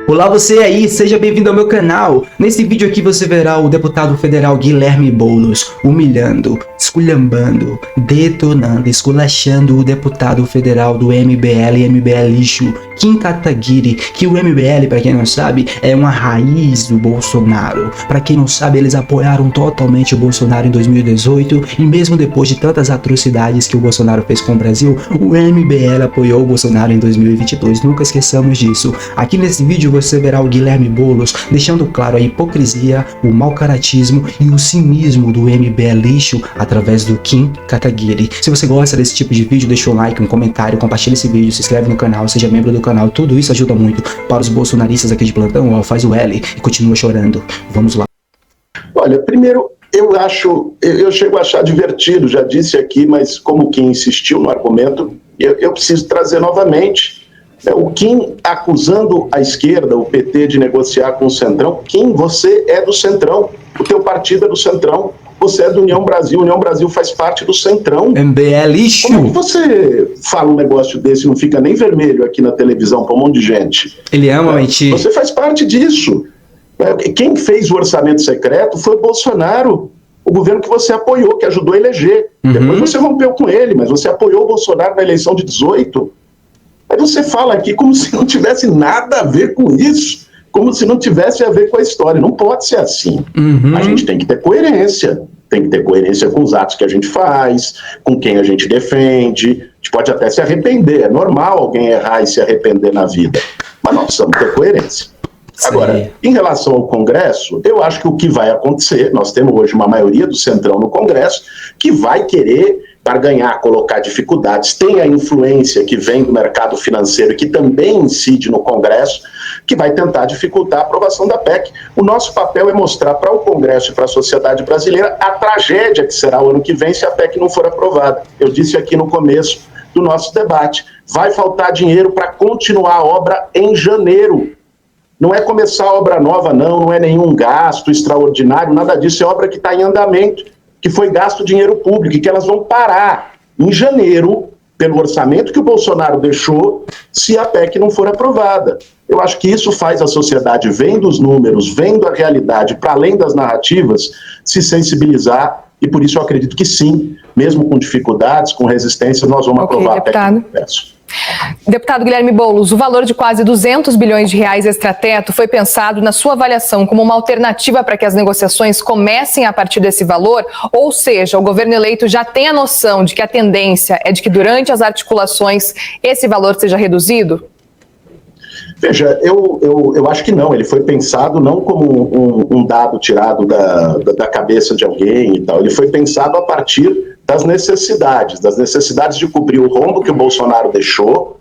Olá você aí, seja bem-vindo ao meu canal. Nesse vídeo aqui você verá o deputado federal Guilherme Boulos humilhando, esculhambando, detonando, esculachando o deputado federal do MBL, MBL lixo, Kim Kataguiri, que o MBL, para quem não sabe, é uma raiz do Bolsonaro. Para quem não sabe, eles apoiaram totalmente o Bolsonaro em 2018 e mesmo depois de tantas atrocidades que o Bolsonaro fez com o Brasil, o MBL apoiou o Bolsonaro em 2022, nunca esqueçamos disso. Aqui nesse vídeo você verá o Guilherme Boulos deixando claro a hipocrisia, o mau caratismo e o cinismo do MBL lixo através do Kim Kataguiri. Se você gosta desse tipo de vídeo, deixa um like, um comentário, compartilha esse vídeo, se inscreve no canal, seja membro do canal, tudo isso ajuda muito. Para os bolsonaristas aqui de plantão, ó, faz o L e continua chorando. Vamos lá. Olha, primeiro, eu chego a achar divertido, já disse aqui, mas como Kim insistiu no argumento, eu preciso trazer novamente. O Kim acusando a esquerda, o PT, de negociar com o Centrão. Kim, você é do Centrão, o teu partido é do Centrão, você é do União Brasil faz parte do Centrão. MBL lixo. Como é que você fala um negócio desse e não fica nem vermelho aqui na televisão para um monte de gente? Ele ama mentir. Você faz parte disso. Quem fez o orçamento secreto foi o Bolsonaro, o governo que você apoiou, que ajudou a eleger. Depois você rompeu com ele, mas você apoiou o Bolsonaro na eleição de 18. Aí você fala aqui como se não tivesse nada a ver com isso, como se não tivesse a ver com a história. Não pode ser assim. A gente tem que ter coerência. Tem que ter coerência com os atos que a gente faz, com quem a gente defende. A gente pode até se arrepender. É normal alguém errar e se arrepender na vida. Mas nós precisamos ter coerência. Agora, em relação ao Congresso, eu acho que o que vai acontecer, nós temos hoje uma maioria do Centrão no Congresso, que vai querer barganhar, colocar dificuldades, tem a influência que vem do mercado financeiro, que também incide no Congresso, que vai tentar dificultar a aprovação da PEC. O nosso papel é mostrar para o Congresso e para a sociedade brasileira a tragédia que será o ano que vem se a PEC não for aprovada. Eu disse aqui no começo do nosso debate, vai faltar dinheiro para continuar a obra em janeiro. Não é começar obra nova, não é nenhum gasto extraordinário, nada disso, é obra que está em andamento, que foi gasto dinheiro público e que elas vão parar em janeiro, pelo orçamento que o Bolsonaro deixou, se a PEC não for aprovada. Eu acho que isso faz a sociedade, vendo os números, vendo a realidade, para além das narrativas, se sensibilizar, e por isso eu acredito que sim, mesmo com dificuldades, com resistência, nós vamos aprovar deputado. a PEC no Congresso. Deputado Guilherme Boulos, o valor de quase 200 bilhões de reais extrateto foi pensado, na sua avaliação, como uma alternativa para que as negociações comecem a partir desse valor? Ou seja, o governo eleito já tem a noção de que a tendência é de que durante as articulações esse valor seja reduzido? Veja, eu acho que não, ele foi pensado não como um dado tirado da cabeça de alguém e tal, ele foi pensado a partir das necessidades de cobrir o rombo que o Bolsonaro deixou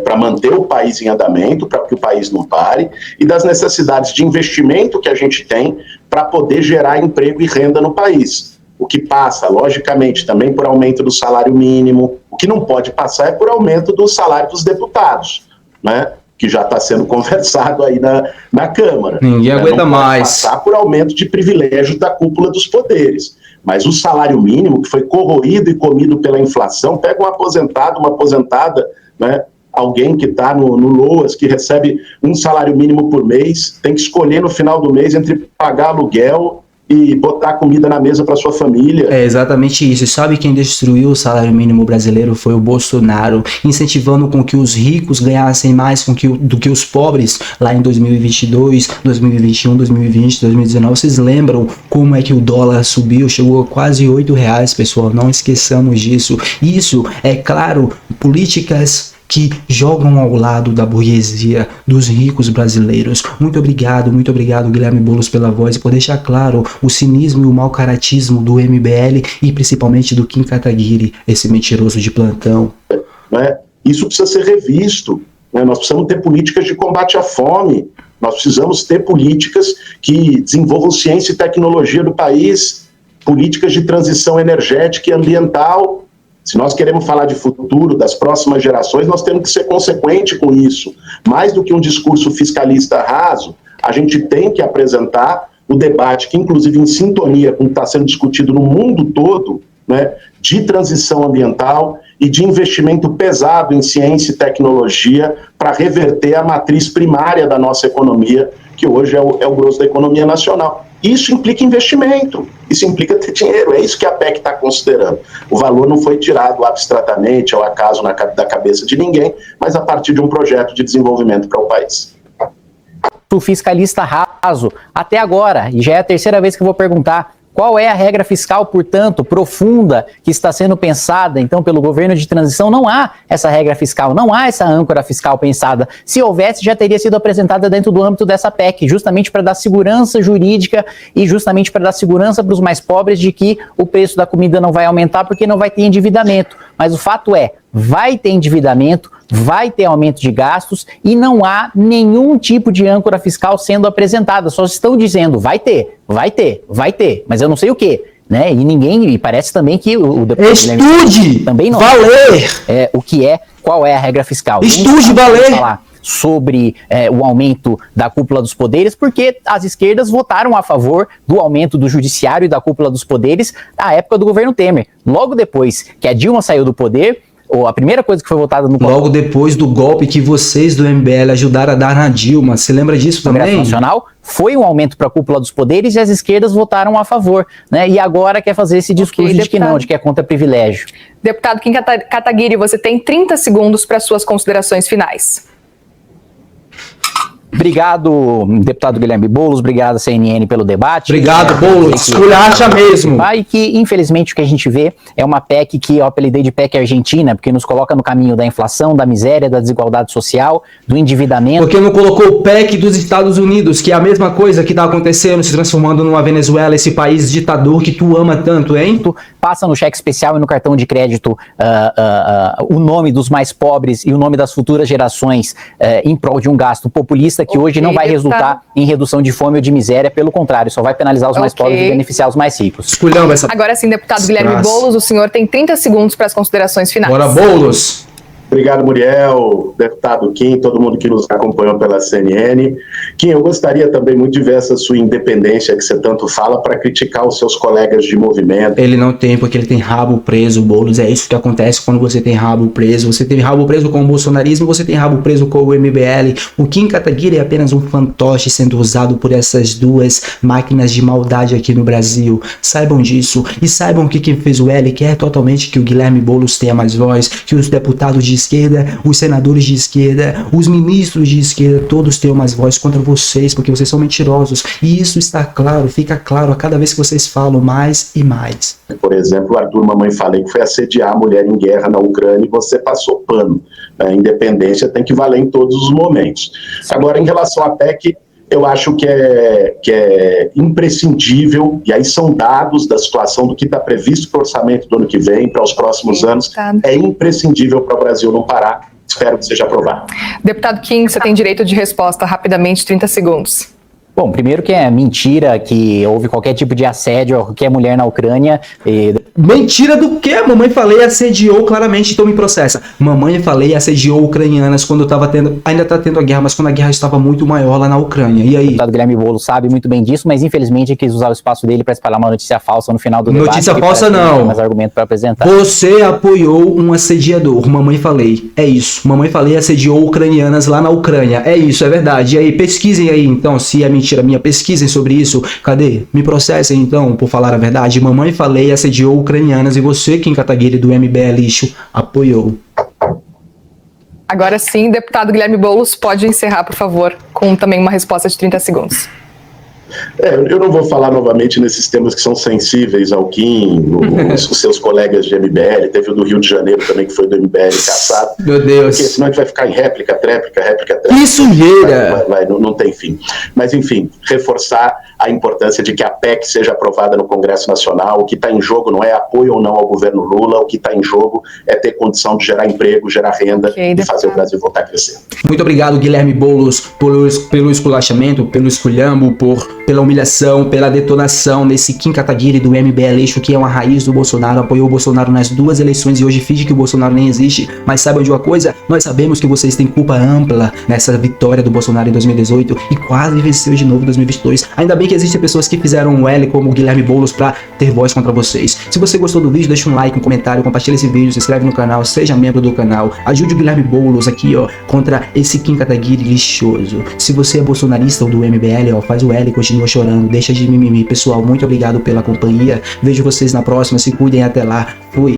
para manter o país em andamento, para que o país não pare, e das necessidades de investimento que a gente tem para poder gerar emprego e renda no país. O que passa, logicamente, também por aumento do salário mínimo, o que não pode passar é por aumento do salário dos deputados, né? Que já está sendo conversado aí na Câmara. Ninguém aguenta mais. Passar por aumento de privilégios da cúpula dos poderes. Mas o salário mínimo, que foi corroído e comido pela inflação, pega um aposentado, uma aposentada, né, alguém que está no LOAS, que recebe um salário mínimo por mês, tem que escolher no final do mês entre pagar aluguel e botar comida na mesa para sua família. É exatamente isso. E sabe quem destruiu o salário mínimo brasileiro? Foi o Bolsonaro, incentivando com que os ricos ganhassem mais do que os pobres lá em 2022, 2021, 2020, 2019. Vocês lembram como é que o dólar subiu? Chegou a quase R$8, pessoal. Não esqueçamos disso. Isso, é claro, políticas que jogam ao lado da burguesia, dos ricos brasileiros. Muito obrigado, Guilherme Boulos, pela voz e por deixar claro o cinismo e o mau caratismo do MBL e principalmente do Kim Kataguiri, esse mentiroso de plantão. Isso precisa ser revisto, né? Nós precisamos ter políticas de combate à fome, nós precisamos ter políticas que desenvolvam ciência e tecnologia do país, políticas de transição energética e ambiental. Se nós queremos falar de futuro, das próximas gerações, nós temos que ser consequente com isso. Mais do que um discurso fiscalista raso, a gente tem que apresentar o debate, que inclusive em sintonia com o que está sendo discutido no mundo todo, né, de transição ambiental e de investimento pesado em ciência e tecnologia para reverter a matriz primária da nossa economia, que hoje é o grosso da economia nacional. Isso implica investimento, isso implica ter dinheiro, é isso que a PEC está considerando. O valor não foi tirado abstratamente, ao acaso da cabeça de ninguém, mas a partir de um projeto de desenvolvimento para o país. O fiscalista raso, até agora, e já é a terceira vez que eu vou perguntar, qual é a regra fiscal, portanto, profunda que está sendo pensada, então, pelo governo de transição? Não há essa regra fiscal, não há essa âncora fiscal pensada. Se houvesse, já teria sido apresentada dentro do âmbito dessa PEC, justamente para dar segurança jurídica e justamente para dar segurança para os mais pobres de que o preço da comida não vai aumentar porque não vai ter endividamento. Mas o fato é, vai ter endividamento, vai ter aumento de gastos e não há nenhum tipo de âncora fiscal sendo apresentada. Só estão dizendo, vai ter, mas eu não sei o quê. Né? E parece também que o estude, também não valer. Qual é a regra fiscal. Estude, valer. Falar sobre o aumento da cúpula dos poderes, porque as esquerdas votaram a favor do aumento do judiciário e da cúpula dos poderes na época do governo Temer. Logo depois que a Dilma saiu do poder, a primeira coisa que foi votada no logo depois do golpe que vocês do MBL ajudaram a dar na Dilma, você lembra disso também? Congresso Nacional foi um aumento para a cúpula dos poderes e as esquerdas votaram a favor, né? E agora quer fazer esse discurso de que não, de que é contra privilégio. Deputado Kim Kataguiri, você tem 30 segundos para suas considerações finais. Obrigado, deputado Guilherme Boulos, obrigado, CNN, pelo debate. Obrigado, Boulos, esculacha mesmo. E que, infelizmente, o que a gente vê é uma PEC que eu apelidei de PEC Argentina, porque nos coloca no caminho da inflação, da miséria, da desigualdade social, do endividamento. Porque não colocou o PEC dos Estados Unidos, que é a mesma coisa que está acontecendo, se transformando numa Venezuela, esse país ditador que tu ama tanto, hein? Passa no cheque especial e no cartão de crédito o nome dos mais pobres e o nome das futuras gerações em prol de um gasto populista que hoje não vai resultar em redução de fome ou de miséria, pelo contrário, só vai penalizar os mais pobres e beneficiar os mais ricos. Agora sim, deputado Guilherme Boulos, o senhor tem 30 segundos para as considerações finais. Bora, Boulos! Obrigado, Muriel, deputado Kim, todo mundo que nos acompanhou pela CNN. Kim, eu gostaria também muito de ver essa sua independência que você tanto fala para criticar os seus colegas de movimento. Ele não tem, porque ele tem rabo preso, Boulos. É isso que acontece quando você tem rabo preso. Você tem rabo preso com o bolsonarismo, você tem rabo preso com o MBL. O Kim Kataguiri é apenas um fantoche sendo usado por essas duas máquinas de maldade aqui no Brasil. Saibam disso. E saibam que quem fez o L quer totalmente que o Guilherme Boulos tenha mais voz, que os deputados de esquerda, os senadores de esquerda, os ministros de esquerda, todos tenham mais voz contra vocês, porque vocês são mentirosos. E isso está claro, fica claro a cada vez que vocês falam mais e mais. Por exemplo, o Arthur Mamãe Falei que foi assediar a mulher em guerra na Ucrânia e você passou pano. A independência tem que valer em todos os momentos. Agora, em relação à PEC, eu acho que é imprescindível, e aí são dados da situação do que está previsto para o orçamento do ano que vem, para os próximos anos, é imprescindível para o Brasil não parar. Espero que seja aprovado. Deputado Kim, você tem direito de resposta, rapidamente, 30 segundos. Bom, primeiro que é mentira que houve qualquer tipo de assédio a qualquer mulher na Ucrânia. Mentira do quê? Mamãe Falei assediou claramente, então me processa. Mamãe Falei assediou ucranianas quando ainda tá tendo a guerra, mas quando a guerra estava muito maior lá na Ucrânia. E aí? O deputado Guilherme Boulos sabe muito bem disso, mas infelizmente quis usar o espaço dele para espalhar uma notícia falsa no final do debate. Notícia falsa não. Não tem mais argumento para apresentar. Você apoiou um assediador, Mamãe Falei. É isso. Mamãe Falei assediou ucranianas lá na Ucrânia. É isso, é verdade. E aí, pesquisem aí então se é mentira minha, pesquisem sobre isso. Cadê? Me processem então, por falar a verdade. Mamãe Falei assediou ucranianas e você, Kim Kataguiri do MBL lixo, apoiou. Agora sim, deputado Guilherme Boulos, pode encerrar, por favor, com também uma resposta de 30 segundos. Eu não vou falar novamente nesses temas que são sensíveis ao Kim, os seus colegas de MBL, teve o do Rio de Janeiro também, que foi do MBL caçado. Meu Deus. Porque senão a gente vai ficar em réplica, tréplica. Que sujeira! Não tem fim. Mas, enfim, reforçar a importância de que a PEC seja aprovada no Congresso Nacional. O que está em jogo não é apoio ou não ao governo Lula, o que está em jogo é ter condição de gerar emprego, gerar renda e fazer o Brasil voltar a crescer. Muito obrigado, Guilherme Boulos, pelo esculachamento, pelo esculhambo, por pela humilhação, pela detonação desse Kim Kataguiri do MBL Eixo, que é uma raiz do Bolsonaro, apoiou o Bolsonaro nas 2 eleições e hoje finge que o Bolsonaro nem existe. Mas saibam de uma coisa, nós sabemos que vocês têm culpa ampla nessa vitória do Bolsonaro em 2018 e quase venceu de novo em 2022. Ainda bem que existem pessoas que fizeram um L como o Guilherme Boulos pra ter voz contra vocês. Se você gostou do vídeo, deixa um like, um comentário, compartilha esse vídeo, se inscreve no canal, seja membro do canal, ajude o Guilherme Boulos aqui, ó, contra esse Kim Kataguiri lixoso. Se você é bolsonarista ou do MBL, ó, faz o L e continua chorando, deixa de mimimi. Pessoal, muito obrigado pela companhia, vejo vocês na próxima, se cuidem, até lá, fui.